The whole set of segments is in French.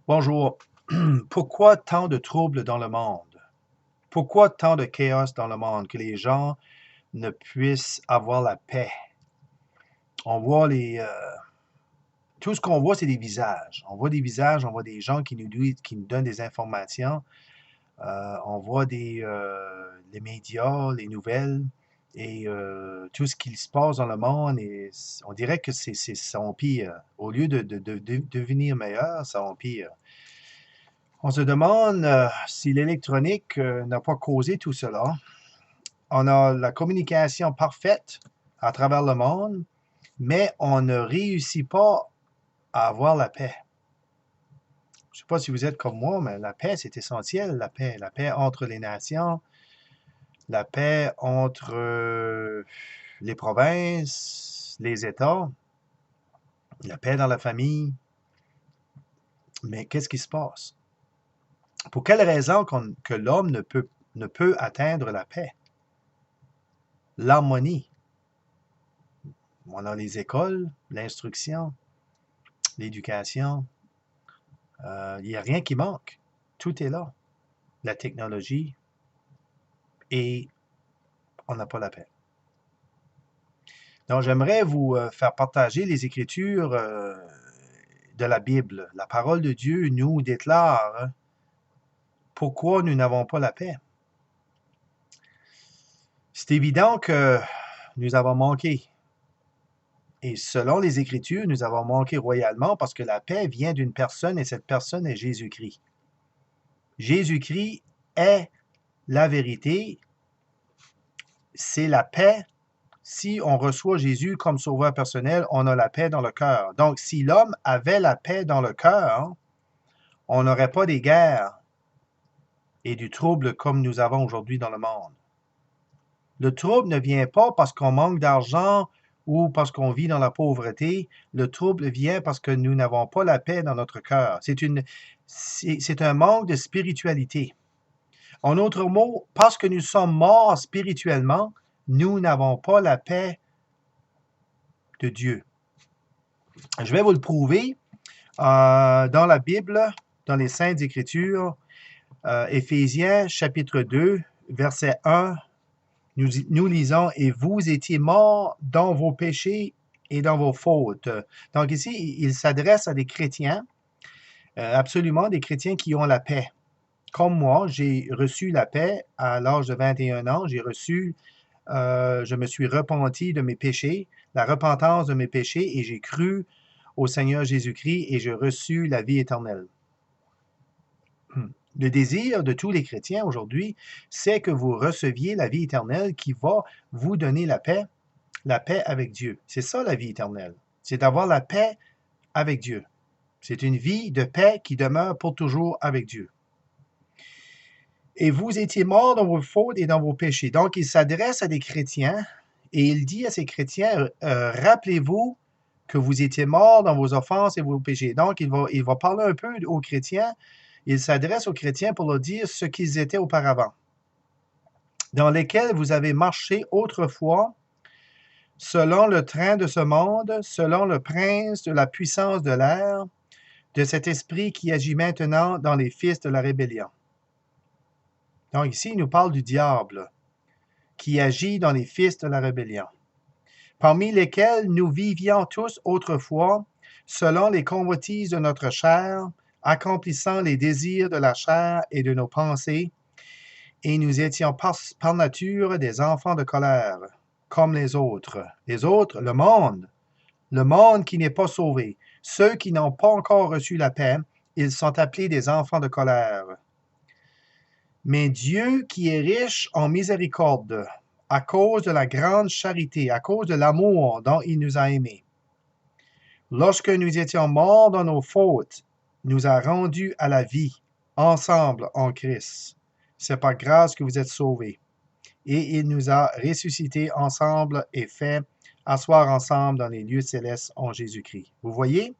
Bonjour. Pourquoi tant de troubles dans le monde? Pourquoi tant de chaos dans le monde que les gens ne puissent avoir la paix? On voit tout ce qu'on voit, c'est des visages. On voit des visages, on voit des gens qui nous donnent des informations. On voit les médias, les nouvelles et tout ce qui se passe dans le monde. Et on dirait que ça empire. Au lieu de devenir meilleur, ça empire. On se demande si l'électronique n'a pas causé tout cela. On a la communication parfaite à travers le monde, mais on ne réussit pas à avoir la paix. Je ne sais pas si vous êtes comme moi, mais la paix, c'est essentiel, la paix entre les nations, la paix entre les provinces, les États, la paix dans la famille. Mais qu'est-ce qui se passe? Pour quelle raison que l'homme ne peut atteindre la paix? L'harmonie. On a les écoles, l'instruction, l'éducation. Il n'y a rien qui manque. Tout est là. La technologie. Et on n'a pas la paix. Donc, j'aimerais vous faire partager les Écritures de la Bible. La parole de Dieu nous déclare pourquoi nous n'avons pas la paix. C'est évident que nous avons manqué. Et selon les Écritures, nous avons manqué royalement parce que la paix vient d'une personne et cette personne est Jésus-Christ. Jésus-Christ est la vérité, c'est la paix. Si on reçoit Jésus comme sauveur personnel, on a la paix dans le cœur. Donc, si l'homme avait la paix dans le cœur, on n'aurait pas des guerres et du trouble comme nous avons aujourd'hui dans le monde. Le trouble ne vient pas parce qu'on manque d'argent ou parce qu'on vit dans la pauvreté. Le trouble vient parce que nous n'avons pas la paix dans notre cœur. C'est un manque de spiritualité. En d'autres mots, parce que nous sommes morts spirituellement, nous n'avons pas la paix de Dieu. Je vais vous le prouver dans la Bible, dans les Saintes Écritures, Éphésiens chapitre 2, verset 1, nous lisons « Et vous étiez morts dans vos péchés et dans vos fautes. » Donc ici, il s'adresse à des chrétiens, absolument des chrétiens qui ont la paix. Comme moi, j'ai reçu la paix à l'âge de 21 ans. Je me suis repenti de mes péchés, la repentance de mes péchés, et j'ai cru au Seigneur Jésus-Christ et j'ai reçu la vie éternelle. Le désir de tous les chrétiens aujourd'hui, c'est que vous receviez la vie éternelle qui va vous donner la paix avec Dieu. C'est ça la vie éternelle. C'est d'avoir la paix avec Dieu. C'est une vie de paix qui demeure pour toujours avec Dieu. Et vous étiez morts dans vos fautes et dans vos péchés. Donc, il s'adresse à des chrétiens et il dit à ces chrétiens, rappelez-vous que vous étiez morts dans vos offenses et vos péchés. Donc, il va parler un peu aux chrétiens. Il s'adresse aux chrétiens pour leur dire ce qu'ils étaient auparavant, dans lesquels vous avez marché autrefois, selon le train de ce monde, selon le prince de la puissance de l'air, de cet esprit qui agit maintenant dans les fils de la rébellion. Donc ici, il nous parle du diable qui agit dans les fils de la rébellion, parmi lesquels nous vivions tous autrefois, selon les convoitises de notre chair, accomplissant les désirs de la chair et de nos pensées, et nous étions par nature des enfants de colère, comme les autres. Les autres, le monde qui n'est pas sauvé. Ceux qui n'ont pas encore reçu la paix, ils sont appelés des enfants de colère. Mais Dieu qui est riche en miséricorde, à cause de la grande charité, à cause de l'amour dont il nous a aimés, lorsque nous étions morts dans nos fautes, nous a rendus à la vie, ensemble en Christ. C'est par grâce que vous êtes sauvés. Et il nous a ressuscités ensemble et fait asseoir ensemble dans les lieux célestes en Jésus-Christ. Vous voyez?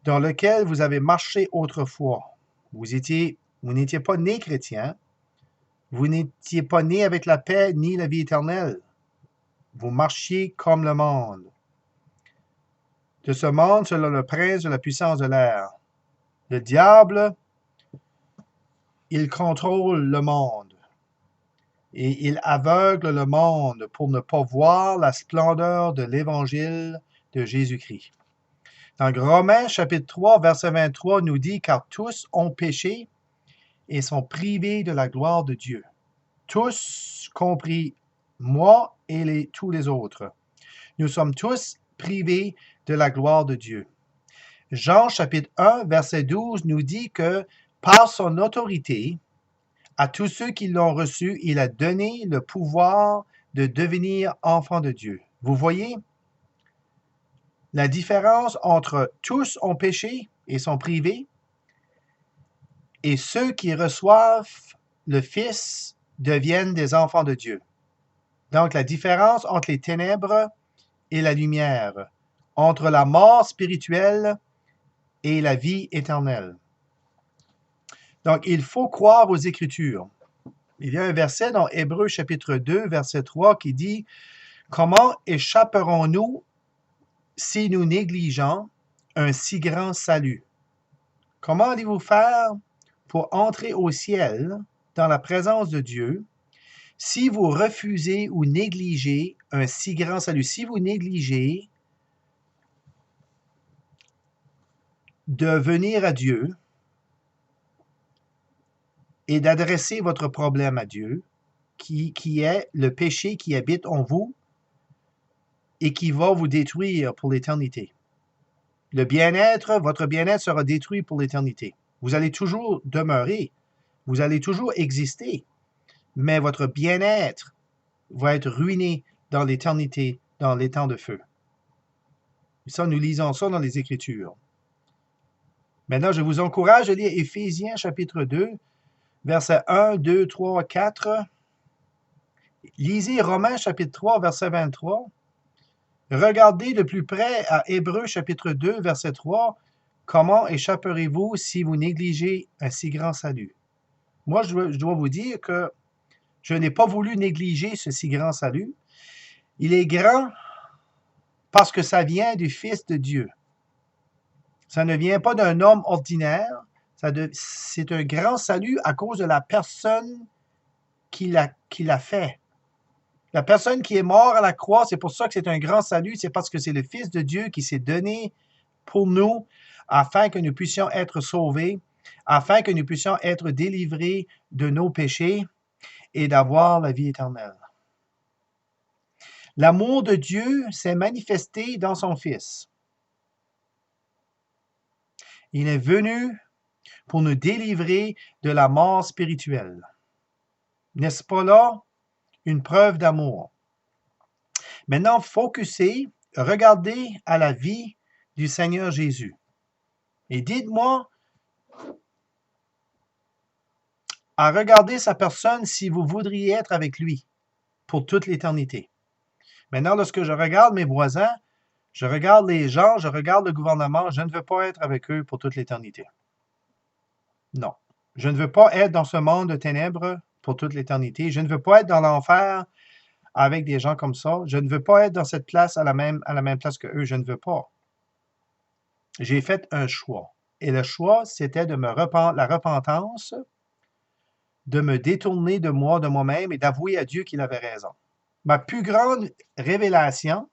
Dans lequel vous avez marché autrefois. Vous n'étiez pas nés chrétiens. Vous n'étiez pas nés avec la paix ni la vie éternelle. Vous marchiez comme le monde. De ce monde, selon le prince de la puissance de l'air. Le diable, il contrôle le monde et il aveugle le monde pour ne pas voir la splendeur de l'évangile de Jésus-Christ. Donc, Romains chapitre 3, verset 23 nous dit « Car tous ont péché et sont privés de la gloire de Dieu. Tous, compris moi et tous les autres. Nous sommes tous privés de la gloire de Dieu. » Jean chapitre 1, verset 12 nous dit que par son autorité, à tous ceux qui l'ont reçu, il a donné le pouvoir de devenir enfants de Dieu. Vous voyez la différence entre tous ont péché et sont privés et ceux qui reçoivent le Fils deviennent des enfants de Dieu. Donc la différence entre les ténèbres et la lumière, entre la mort spirituelle et la vie éternelle. Donc, il faut croire aux Écritures. Il y a un verset dans Hébreux chapitre 2, verset 3 qui dit « Comment échapperons-nous si nous négligeons un si grand salut? Comment allez-vous faire pour entrer au ciel dans la présence de Dieu si vous refusez ou négligez un si grand salut? » Si vous négligez de venir à Dieu et d'adresser votre problème à Dieu, qui est le péché qui habite en vous et qui va vous détruire pour l'éternité. Le bien-être, votre bien-être sera détruit pour l'éternité. Vous allez toujours demeurer, vous allez toujours exister, mais votre bien-être va être ruiné dans l'éternité, dans les temps de feu. Et ça, nous lisons ça dans les Écritures. Maintenant, je vous encourage à lire Éphésiens chapitre 2, versets 1, 2, 3, 4. Lisez Romains chapitre 3, verset 23. Regardez de plus près à Hébreux chapitre 2, verset 3. Comment échapperez-vous si vous négligez un si grand salut? Moi, je dois vous dire que je n'ai pas voulu négliger ce si grand salut. Il est grand parce que ça vient du Fils de Dieu. Ça ne vient pas d'un homme ordinaire. C'est un grand salut à cause de la personne qui l'a fait. La personne qui est morte à la croix, c'est pour ça que c'est un grand salut, c'est parce que c'est le Fils de Dieu qui s'est donné pour nous afin que nous puissions être sauvés, afin que nous puissions être délivrés de nos péchés et d'avoir la vie éternelle. L'amour de Dieu s'est manifesté dans son Fils. Il est venu pour nous délivrer de la mort spirituelle. N'est-ce pas là une preuve d'amour? Maintenant, focussez, regardez à la vie du Seigneur Jésus. Et dites-moi, à regarder sa personne si vous voudriez être avec lui pour toute l'éternité. Maintenant, lorsque je regarde mes voisins, je regarde les gens, je regarde le gouvernement, je ne veux pas être avec eux pour toute l'éternité. Non. Je ne veux pas être dans ce monde de ténèbres pour toute l'éternité. Je ne veux pas être dans l'enfer avec des gens comme ça. Je ne veux pas être dans cette place à la même place que eux. Je ne veux pas. J'ai fait un choix. Et le choix, c'était de la repentance, de me détourner de moi, de moi-même et d'avouer à Dieu qu'il avait raison. Ma plus grande révélation,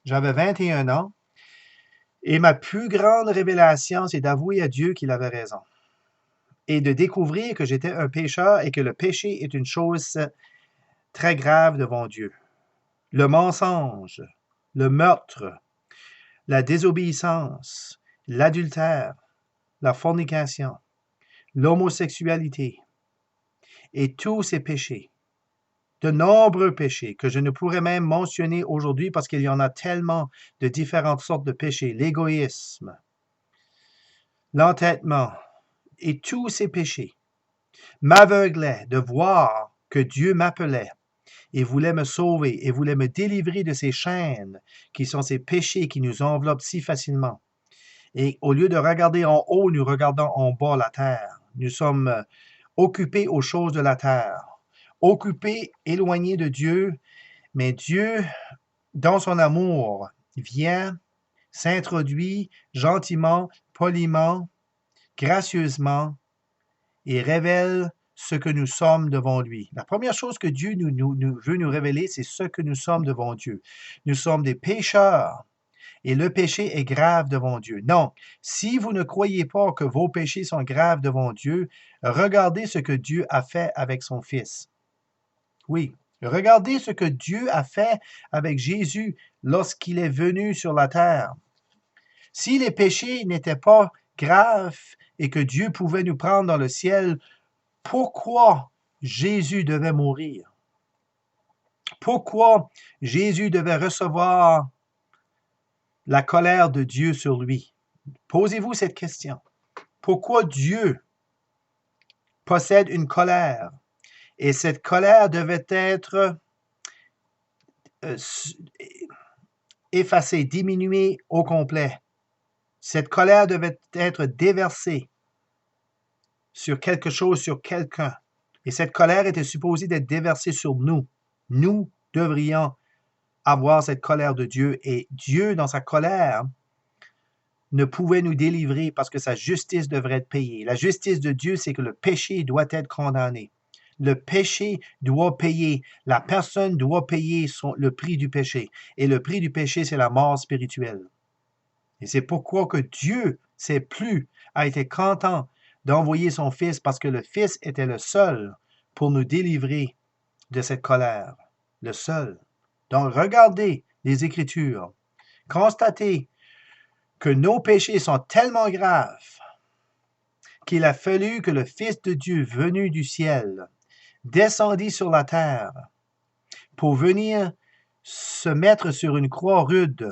j'avais 21 ans, et ma plus grande révélation, c'est d'avouer à Dieu qu'il avait raison. Et de découvrir que j'étais un pécheur et que le péché est une chose très grave devant Dieu. Le mensonge, le meurtre, la désobéissance, l'adultère, la fornication, l'homosexualité et tous ces péchés, de nombreux péchés que je ne pourrais même mentionner aujourd'hui parce qu'il y en a tellement de différentes sortes de péchés, l'égoïsme, l'entêtement et tous ces péchés m'aveuglaient de voir que Dieu m'appelait et voulait me sauver et voulait me délivrer de ces chaînes qui sont ces péchés qui nous enveloppent si facilement. Et au lieu de regarder en haut, nous regardons en bas la terre. Nous sommes occupés aux choses de la terre, occupés, éloignés de Dieu, mais Dieu, dans son amour, vient, s'introduit gentiment, poliment, gracieusement et révèle ce que nous sommes devant lui. La première chose que Dieu veut nous révéler, c'est ce que nous sommes devant Dieu. Nous sommes des pécheurs et le péché est grave devant Dieu. Donc, si vous ne croyez pas que vos péchés sont graves devant Dieu, regardez ce que Dieu a fait avec son Fils. Oui, regardez ce que Dieu a fait avec Jésus lorsqu'il est venu sur la terre. Si les péchés n'étaient pas graves et que Dieu pouvait nous prendre dans le ciel, pourquoi Jésus devait mourir? Pourquoi Jésus devait recevoir la colère de Dieu sur lui? Posez-vous cette question. Pourquoi Dieu possède une colère? Et cette colère devait être effacée, diminuée au complet. Cette colère devait être déversée sur quelque chose, sur quelqu'un. Et cette colère était supposée d'être déversée sur nous. Nous devrions avoir cette colère de Dieu. Et Dieu, dans sa colère, ne pouvait nous délivrer parce que sa justice devrait être payée. La justice de Dieu, c'est que le péché doit être condamné. Le péché doit payer. La personne doit payer le prix du péché. Et le prix du péché, c'est la mort spirituelle. Et c'est pourquoi que Dieu a été content d'envoyer son Fils parce que le Fils était le seul pour nous délivrer de cette colère. Le seul. Donc, regardez les Écritures. Constatez que nos péchés sont tellement graves qu'il a fallu que le Fils de Dieu venu du ciel descendit sur la terre pour venir se mettre sur une croix rude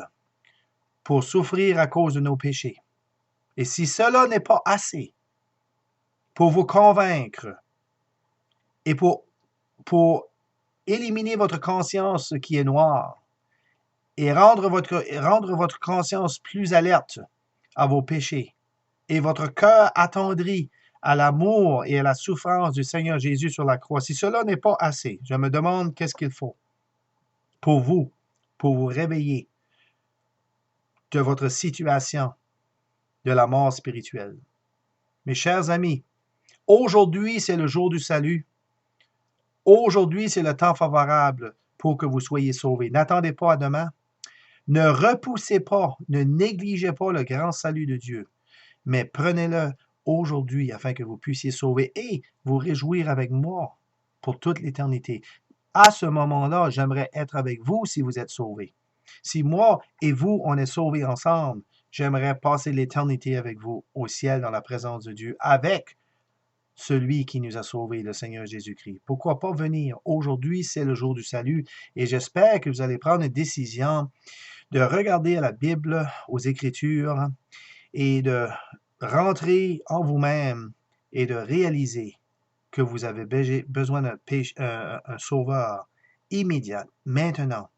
pour souffrir à cause de nos péchés. Et si cela n'est pas assez pour vous convaincre et pour éliminer votre conscience qui est noire et rendre votre conscience plus alerte à vos péchés et votre cœur attendri à l'amour et à la souffrance du Seigneur Jésus sur la croix, si cela n'est pas assez, je me demande qu'est-ce qu'il faut pour vous réveiller de votre situation de la mort spirituelle. Mes chers amis, aujourd'hui, c'est le jour du salut. Aujourd'hui, c'est le temps favorable pour que vous soyez sauvés. N'attendez pas à demain. Ne repoussez pas, ne négligez pas le grand salut de Dieu, mais prenez-le aujourd'hui afin que vous puissiez sauver et vous réjouir avec moi pour toute l'éternité. À ce moment-là, j'aimerais être avec vous si vous êtes sauvés. Si moi et vous, on est sauvés ensemble, j'aimerais passer l'éternité avec vous au ciel dans la présence de Dieu avec celui qui nous a sauvés, le Seigneur Jésus-Christ. Pourquoi pas venir? Aujourd'hui, c'est le jour du salut et j'espère que vous allez prendre une décision de regarder à la Bible, aux Écritures et de rentrer en vous-même et de réaliser que vous avez besoin d'un sauveur immédiat, maintenant.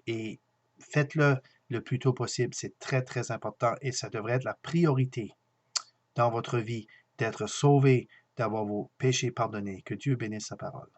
Et faites-le le plus tôt possible. C'est très, très important et ça devrait être la priorité dans votre vie d'être sauvé, d'avoir vos péchés pardonnés. Que Dieu bénisse sa parole.